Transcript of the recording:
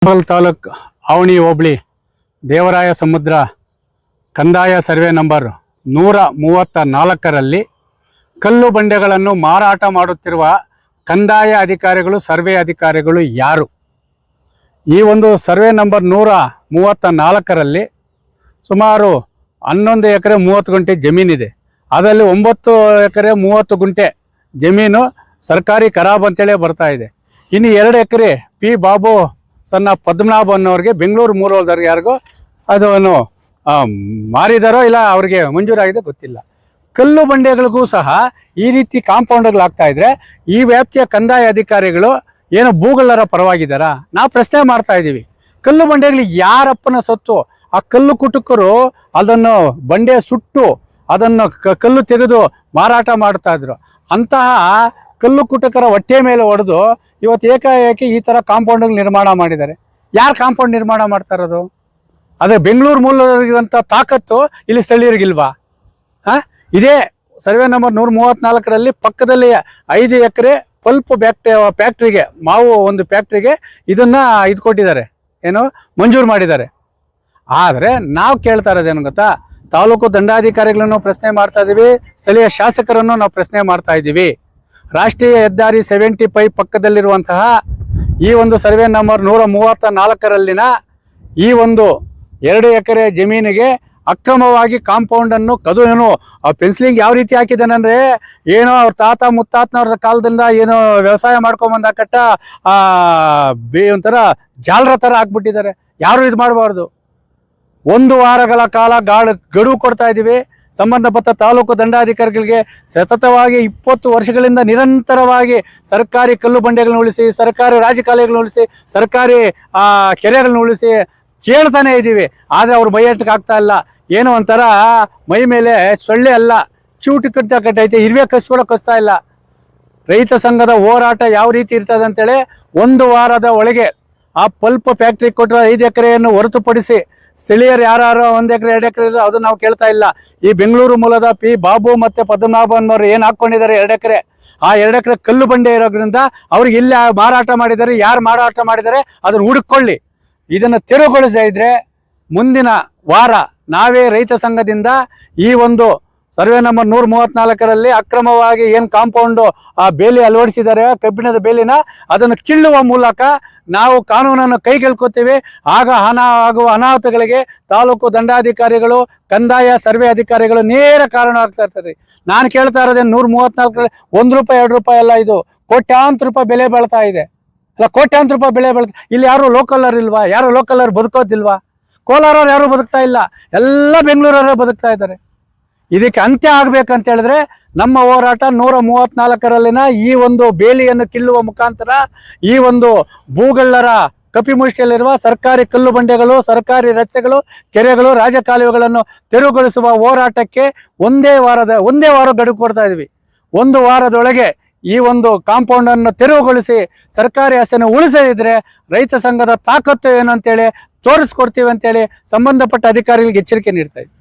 ತಾಲೂಕ್ ಅವಣಿ ಹೋಬಳಿ ದೇವರಾಯ ಸಮುದ್ರ ಕಂದಾಯ survey number 134ರಲ್ಲಿ ಕಲ್ಲು ಬಂಡೆಗಳನ್ನು ಮಾರಾಟ ಮಾಡುತ್ತಿರುವ ಕಂದಾಯ ಅಧಿಕಾರಿಗಳು ಸರ್ವೆ ಅಧಿಕಾರಿಗಳು ಯಾರು? ಈ ಒಂದು ಸರ್ವೆ ನಂಬರ್ 134ರಲ್ಲಿ ಸುಮಾರು 11 ಎಕರೆ 30 ಗುಂಟೆ ಜಮೀನಿದೆ. ಅದರಲ್ಲಿ 9 ಎಕರೆ 30 ಗುಂಟೆ ಜಮೀನು ಸರ್ಕಾರಿ ಖರಾಬ್ ಅಂತೇಳಿ ಬರ್ತಾ ಇದೆ. ಇನ್ನು 2 ಎಕರೆ ಪಿ ಬಾಬು ಸಣ್ಣ ಪದ್ಮನಾಭ ಅನ್ನೋರಿಗೆ ಬೆಂಗಳೂರು ಮೂಲದವ್ರಿಗೆ ಯಾರಿಗೋ ಅದನ್ನು ಮಾರಿದಾರೋ ಇಲ್ಲ ಅವ್ರಿಗೆ ಮಂಜೂರಾಗಿದೆ ಗೊತ್ತಿಲ್ಲ. ಕಲ್ಲು ಬಂಡೆಗಳಿಗೂ ಸಹ ಈ ರೀತಿ ಕಾಂಪೌಂಡ್ಗಳಾಗ್ತಾ ಇದ್ರೆ ಈ ವ್ಯಾಪ್ತಿಯ ಕಂದಾಯ ಅಧಿಕಾರಿಗಳು ಏನೋ ಭೂಗಳ್ಳರ ಪರವಾಗಿದ್ದಾರಾ? ನಾವು ಪ್ರಶ್ನೆ ಮಾಡ್ತಾ ಇದ್ದೀವಿ. ಕಲ್ಲು ಬಂಡೆಗಳಿಗೆ ಯಾರಪ್ಪನ ಸೊತ್ತು? ಆ ಕಲ್ಲು ಕುಟುಕರು ಅದನ್ನು ಬಂಡೆ ಸುಟ್ಟು ಅದನ್ನು ಕಲ್ಲು ತೆಗೆದು ಮಾರಾಟ ಮಾಡ್ತಾ ಇದ್ರು. ಅಂತಹ ಕಲ್ಲು ಕುಟುಕರ ಹೊಟ್ಟೆ ಮೇಲೆ ಹೊಡೆದು ಇವತ್ತು ಏಕಾಏಕಿ ಈ ಥರ ಕಾಂಪೌಂಡ್ಗಳು ನಿರ್ಮಾಣ ಮಾಡಿದ್ದಾರೆ. ಯಾರು ಕಾಂಪೌಂಡ್ ನಿರ್ಮಾಣ ಮಾಡ್ತಾ ಇರೋದು? ಅದೇ ಬೆಂಗಳೂರು ಮೂಲದವರಿಗಿರುವಂಥ ತಾಕತ್ತು ಇಲ್ಲಿ ಸ್ಥಳೀಯರಿಗಿಲ್ವಾ? ಇದೇ ಸರ್ವೆ ನಂಬರ್ 134ರಲ್ಲಿ ಪಕ್ಕದಲ್ಲಿ 5 ಎಕರೆ ಪಲ್ಪ್ ಫ್ಯಾಕ್ಟ್ರಿಗೆ ಮಾವು ಒಂದು ಫ್ಯಾಕ್ಟ್ರಿಗೆ ಇದನ್ನು ಇದು ಕೊಟ್ಟಿದ್ದಾರೆ, ಏನು ಮಂಜೂರು ಮಾಡಿದ್ದಾರೆ. ಆದರೆ ನಾವು ಕೇಳ್ತಾ ಇರೋದೇನು ಗೊತ್ತಾ? ತಾಲೂಕು ದಂಡಾಧಿಕಾರಿಗಳನ್ನು ಪ್ರಶ್ನೆ ಮಾಡ್ತಾ ಇದ್ದೀವಿ, ಸ್ಥಳೀಯ ಶಾಸಕರನ್ನು ನಾವು ಪ್ರಶ್ನೆ ಮಾಡ್ತಾ ಇದ್ದೀವಿ. ರಾಷ್ಟ್ರೀಯ ಹೆದ್ದಾರಿ 75 ಪಕ್ಕದಲ್ಲಿರುವಂತಹ ಈ ಒಂದು ಸರ್ವೆ ನಂಬರ್ 134ರಲ್ಲಿನ ಈ ಒಂದು 2 ಎಕರೆ ಜಮೀನಿಗೆ ಅಕ್ರಮವಾಗಿ ಕಾಂಪೌಂಡನ್ನು ಏನು ಪೆನ್ಸಿಲಿಂಗ್ ಯಾವ ರೀತಿ ಹಾಕಿದ್ದಾನಂದ್ರೆ, ಏನೋ ಅವ್ರ ತಾತ ಮುತ್ತಾತನವ್ರ ಕಾಲದಿಂದ ಏನೋ ವ್ಯವಸಾಯ ಮಾಡ್ಕೊಂಬಂದ ಕಟ್ಟ ಒಂಥರ ಜಾಲರ ಥರ ಹಾಕ್ಬಿಟ್ಟಿದ್ದಾರೆ. ಯಾರು ಇದು ಮಾಡಬಾರ್ದು. 1 ವಾರಗಳ ಕಾಲ ಗಡುವು ಕೊಡ್ತಾ ಇದ್ದೀವಿ. ಸಂಬಂಧಪಟ್ಟ ತಾಲೂಕು ದಂಡಾಧಿಕಾರಿಗಳಿಗೆ ಸತತವಾಗಿ 20 ವರ್ಷಗಳಿಂದ ನಿರಂತರವಾಗಿ ಸರ್ಕಾರಿ ಕಲ್ಲು ಬಂಡೆಗಳನ್ನ ಉಳಿಸಿ, ಸರ್ಕಾರಿ ರಾಜಕಾಲುವೆಗಳನ್ನ ಉಳಿಸಿ, ಸರ್ಕಾರಿ ಕೆರೆಗಳನ್ನ ಉಳಿಸಿ ಕೇಳ್ತಾನೆ ಇದ್ದೀವಿ. ಆದರೆ ಅವ್ರು ಬೈಯಟ್ಟಕ್ಕೆ ಆಗ್ತಾ ಇಲ್ಲ. ಏನೋ ಒಂಥರ ಮೈ ಮೇಲೆ ಸೊಳ್ಳೆ ಅಲ್ಲ ಚೂಟಿ ಕಟ್ಟೈತೆ, ಇರುವೆ ಕಸ್ಕೊಳೋ ಕಸ್ತಾ ಇಲ್ಲ. ರೈತ ಸಂಘದ ಹೋರಾಟ ಯಾವ ರೀತಿ ಇರ್ತದೆ ಅಂತೇಳಿ 1 ವಾರದ ಒಳಗೆ ಆ ಪಲ್ಪ್ ಫ್ಯಾಕ್ಟ್ರಿ ಕೊಟ್ಟಿರೋ 5 ಎಕರೆಯನ್ನು ಹೊರತುಪಡಿಸಿ ಸ್ಥಳೀಯರು ಯಾರು 1 ಎಕರೆ 2 ಎಕರೆ ಇರೋ ಅದು ನಾವು ಕೇಳ್ತಾ ಇಲ್ಲ. ಈ ಬೆಂಗಳೂರು ಮೂಲದ ಪಿ ಬಾಬು ಮತ್ತು ಪದ್ಮನಾಭ ಅನ್ನೋರು ಏನು ಹಾಕ್ಕೊಂಡಿದ್ದಾರೆ 2 ಎಕರೆ, ಆ 2 ಎಕರೆ ಕಲ್ಲು ಬಂಡೆ ಇರೋದ್ರಿಂದ ಅವ್ರಿಗೆ ಇಲ್ಲಿ ಮಾರಾಟ ಮಾಡಿದ್ದಾರೆ. ಯಾರು ಮಾರಾಟ ಮಾಡಿದ್ದಾರೆ ಅದನ್ನು ಹುಡುಕೊಳ್ಳಿ. ಇದನ್ನು ತೆರವುಗೊಳಿಸದೇ ಇದ್ರೆ ಮುಂದಿನ ವಾರ ನಾವೇ ರೈತ ಸಂಘದಿಂದ ಈ ಒಂದು ಸರ್ವೆ ನಂಬರ್ 134ರಲ್ಲಿ ಅಕ್ರಮವಾಗಿ ಏನು ಕಾಂಪೌಂಡು ಆ ಬೇಲಿ ಅಳವಡಿಸಿದ್ದಾರೆ, ಕಬ್ಬಿಣದ ಬೇಲಿನ, ಅದನ್ನು ಕೀಳುವ ಮೂಲಕ ನಾವು ಕಾನೂನನ್ನು ಕೈಗೆಳ್ಕೊತೀವಿ. ಆಗ ಆಗುವ ಅನಾಹುತಗಳಿಗೆ ತಾಲೂಕು ದಂಡಾಧಿಕಾರಿಗಳು, ಕಂದಾಯ ಸರ್ವೆ ಅಧಿಕಾರಿಗಳು ನೇರ ಕಾರಣ ಆಗ್ತಾ ಇರ್ತಾರೆ. ನಾನು ಕೇಳ್ತಾ ಇರೋದೇನು 134ರಲ್ಲಿ ₹1 ₹2 ಅಲ್ಲ, ಇದು ಕೋಟ್ಯಾಂತರ ರೂಪಾಯಿ ಬೆಲೆ ಬಾಳ್ತಾ ಇದೆ. ಅಲ್ಲ, ಕೋಟ್ಯಾಂತರ ರೂಪಾಯಿ ಬೆಲೆ ಬಾಳ್ತಾ. ಇಲ್ಲಿ ಯಾರು ಲೋಕಲರ್ ಇಲ್ವಾ? ಯಾರು ಲೋಕಲರ್ ಬದುಕೋದಿಲ್ವಾ? ಕೋಲಾರವ್ರು ಯಾರು ಬದುಕ್ತಾ ಇಲ್ಲ, ಎಲ್ಲ ಬೆಂಗಳೂರವ್ರು ಬದುಕ್ತಾ ಇದ್ದಾರೆ. ಇದಕ್ಕೆ ಅಂತ್ಯ ಆಗ್ಬೇಕಂತ ಹೇಳಿದ್ರೆ ನಮ್ಮ ಹೋರಾಟ 134ರಲ್ಲಿನ ಈ ಒಂದು ಬೇಲಿಯನ್ನು ಕಿಲ್ಲುವ ಮುಖಾಂತರ ಈ ಒಂದು ಭೂಗಳ್ಳರ ಕಪಿಮುಷ್ಟಿಯಲ್ಲಿರುವ ಸರ್ಕಾರಿ ಕಲ್ಲು ಬಂಡೆಗಳು, ಸರ್ಕಾರಿ ರಸ್ತೆಗಳು, ಕೆರೆಗಳು, ರಾಜಕಾಲುವೆಗಳನ್ನು ತೆರವುಗೊಳಿಸುವ ಹೋರಾಟಕ್ಕೆ ಒಂದೇ ವಾರ ಗಡುವು ಕೊಡ್ತಾ ಇದ್ವಿ. 1 ವಾರದೊಳಗೆ ಈ ಒಂದು ಕಾಂಪೌಂಡನ್ನು ತೆರವುಗೊಳಿಸಿ ಸರ್ಕಾರಿ ಆಸ್ತಿಯನ್ನು ಉಳಿಸದಿದ್ರೆ ರೈತ ಸಂಘದ ತಾಕತ್ತು ಏನು ಅಂತೇಳಿ ತೋರಿಸ್ಕೊಡ್ತೀವಿ ಅಂತೇಳಿ ಸಂಬಂಧಪಟ್ಟ ಅಧಿಕಾರಿಗಳಿಗೆ ಎಚ್ಚರಿಕೆ ನೀಡ್ತಾ ಇದ್ವಿ.